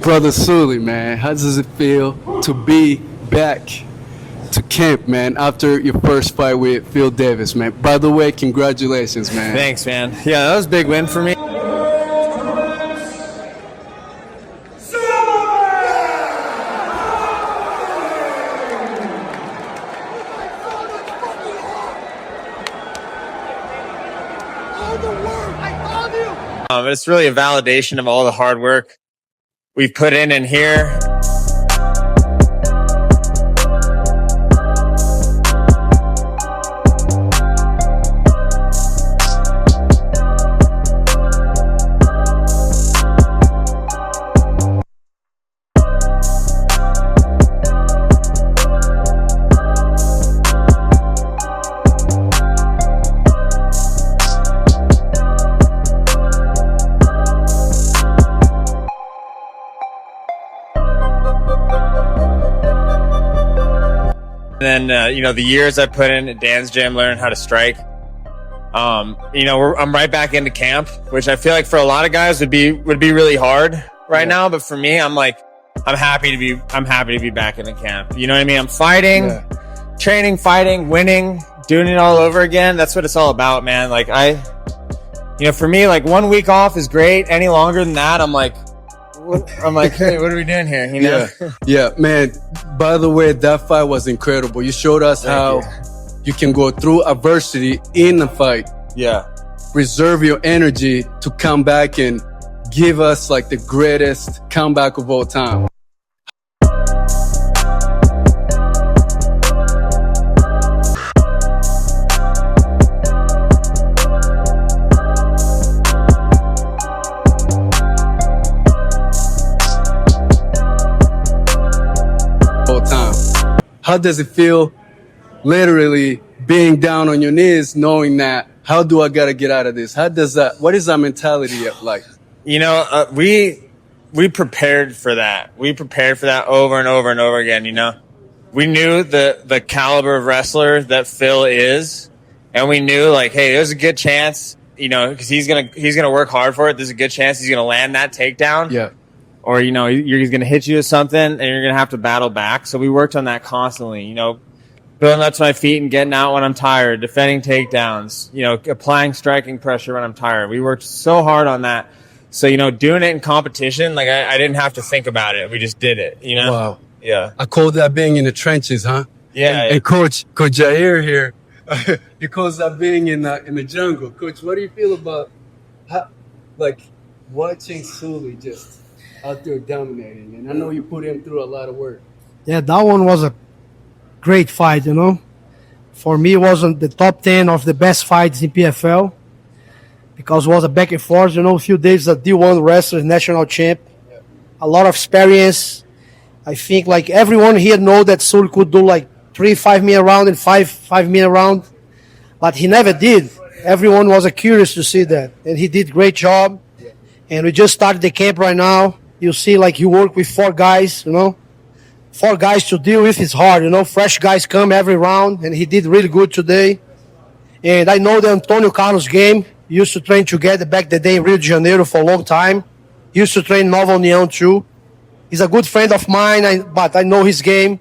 Brother Sully, man, how does it feel to be back to camp, man, after your first fight with Phil Davis, man? By the way, congratulations, man. Thanks, man. Yeah, that was a big win for me. But it's really a validation of all the hard work we've put in here. And then, the years I put in at Dan's gym, learning how to strike. I'm right back into camp, which I feel like for a lot of guys would be really hard right now. But for me, I'm happy to be back in the camp. You know what I mean? I'm fighting, training, fighting, winning, doing it all over again. That's what it's all about, man. Like for me, like 1 week off is great. Any longer than that, I'm like, hey, what are we doing here? You know? Yeah, man. By the way, that fight was incredible. You showed us how you can go through adversity in a fight. Yeah. Reserve your energy to come back and give us like the greatest comeback of all time. How does it feel literally being down on your knees knowing that, how do I got to get out of this? What is that mentality like? We prepared for that. We prepared for that over and over and over again, We knew the caliber of wrestler that Phil is, and we knew like, hey, there's a good chance, because he's going to work hard for it. There's a good chance he's going to land that takedown. Yeah. Or, he's going to hit you with something and you're going to have to battle back. So we worked on that constantly, building up to my feet and getting out when I'm tired, defending takedowns, applying striking pressure when I'm tired. We worked so hard on that. So, doing it in competition, like I didn't have to think about it. We just did it, Wow. Yeah. I call that being in the trenches, huh? Yeah. And Coach Jair here, he calls that being in the jungle. Coach, what do you feel about watching Sully just out there dominating? And I know you put him through a lot of work. Yeah, that one was a great fight, For me, it wasn't the top 10 of the best fights in PFL because it was a back and forth, a few days at D1 wrestler, national champ. Yeah. A lot of experience. I think like everyone here know that Sully could do like 3 5-minute round and 5-minute round, but he never did. Everyone was curious to see that, and he did great job. Yeah. And we just started the camp right now. You see, like, you work with 4 guys, 4 guys to deal with is hard, Fresh guys come every round, and he did really good today. And I know the Antonio Carlos game. Used to train together back the day in Rio de Janeiro for a long time. Used to train Nova União too. He's a good friend of mine, but I know his game.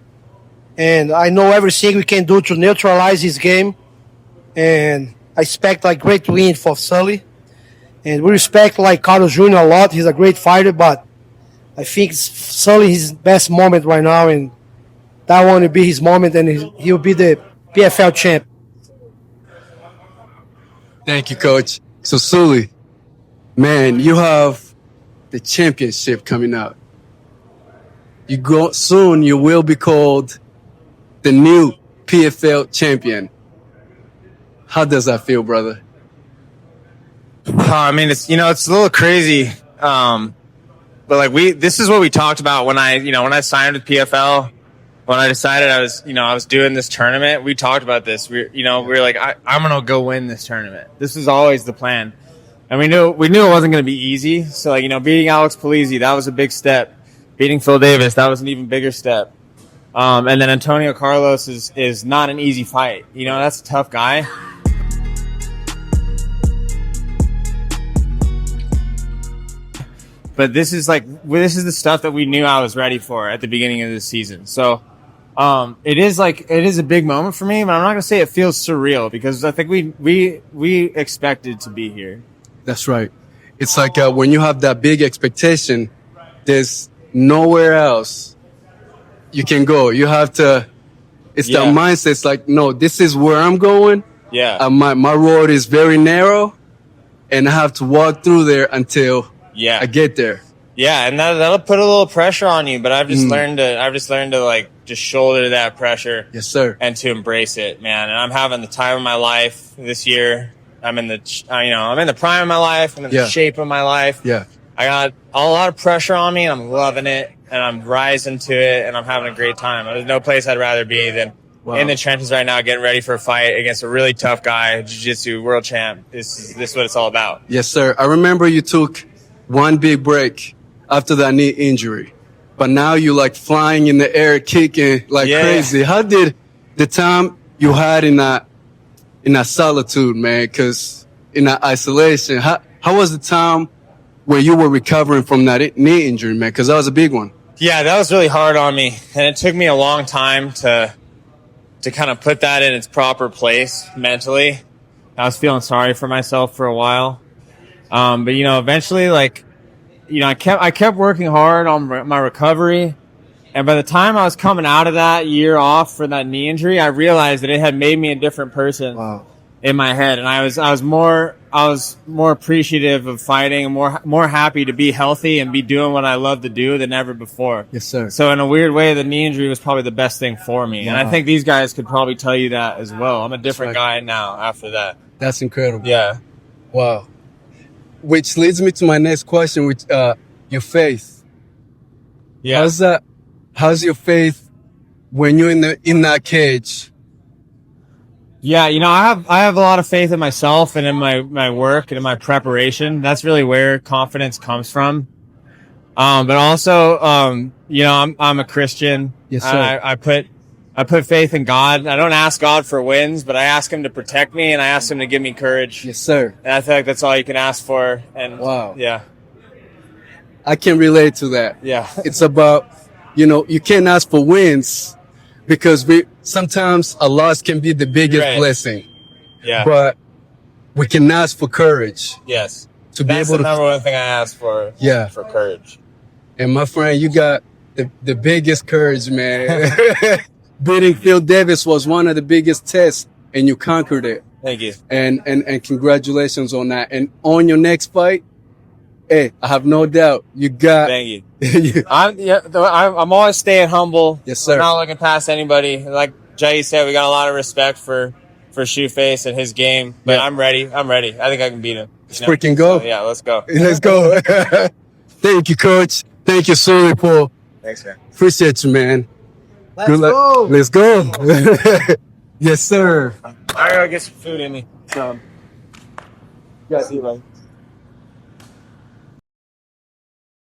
And I know everything we can do to neutralize his game. And I expect, like, great win for Sully. And we respect, like, Carlos Jr. a lot. He's a great fighter, but I think Sully his best moment right now, and that one will be his moment, and he'll be the PFL champ. Thank you, Coach. So, Sully, man, you have the championship coming out. Soon you will be called the new PFL champion. How does that feel, brother? I mean, it's a little crazy. But this is what we talked about when I signed with PFL, when I decided I was doing this tournament. We talked about this. We were like, I'm going to go win this tournament. This was always the plan. And we knew it wasn't going to be easy. So beating Alex Polizzi, that was a big step. Beating Phil Davis, that was an even bigger step. And then Antonio Carlos is not an easy fight. That's a tough guy. but this is the stuff that we knew I was ready for at the beginning of the season. So, it is a big moment for me, but I'm not gonna say it feels surreal because I think we expected to be here. That's right. It's like when you have that big expectation, there's nowhere else you can go. You have to. It's Yeah. that mindset. It's like, no, this is where I'm going. Yeah. My road is very narrow, and I have to walk through there until Yeah. I get there. Yeah, and that'll put a little pressure on you, but I've just learned to like just shoulder that pressure Yes, sir. and to embrace it, man. And I'm having the time of my life this year. I'm in the prime of my life. I'm in Yeah. the shape of my life. Yeah. I got a lot of pressure on me, and I'm loving it, and I'm rising to it, and I'm having a great time. There's no place I'd rather be than in the trenches right now, getting ready for a fight against a really tough guy, jiu-jitsu world champ. This is what it's all about. Yes, sir. I remember you took one big break after that knee injury, but now you like flying in the air, kicking like Yeah. crazy. How did the time you had in that solitude, man? Because in that isolation, how was the time where you were recovering from that knee injury, man? Because that was a big one. Yeah, that was really hard on me, and it took me a long time to kind of put that in its proper place mentally. I was feeling sorry for myself for a while, but eventually, I kept working hard on my recovery, and by the time I was coming out of that year off for that knee injury, I realized that it had made me a different person. Wow. In my head, and I was more appreciative of fighting and more happy to be healthy and be doing what I love to do than ever before. Yes, sir. So in a weird way, the knee injury was probably the best thing for me. And I think these guys could probably tell you that as well. I'm a different guy now after that. That's incredible. Yeah. Wow. Which leads me to my next question, which your faith. Yeah. How's your faith when you're in that cage? Yeah, I have a lot of faith in myself and in my work and in my preparation. That's really where confidence comes from. But also, I'm a Christian. Yes, sir. I put faith in God. I don't ask God for wins, but I ask Him to protect me and I ask Him to give me courage. Yes, sir. And I feel like that's all you can ask for. And Wow. Yeah. I can relate to that. Yeah. It's about, you can't ask for wins because sometimes a loss can be the biggest Right. blessing, Yeah. but we can ask for courage Yes. to be That's able the to. number one thing I ask for. Yeah. For courage. And my friend, you got the biggest courage, man. Beating Phil Davis was one of the biggest tests and you conquered it. Thank you. And congratulations on that. And on your next fight, hey, I have no doubt you got. Thank you. you- I'm always staying humble. Yes, sir. I'm not looking past anybody. Like Jay said, we got a lot of respect for Shoeface and his game. But Yeah. I'm ready. I think I can beat him. Let's freaking go. So, yeah, let's go. Let's go. Thank you, coach. Thank you, Sully, Paul. Thanks, man. Appreciate you, man. Let's Good luck. go. Let's go. Yes, sir. I gotta get some food in me. Yeah, see you, bud.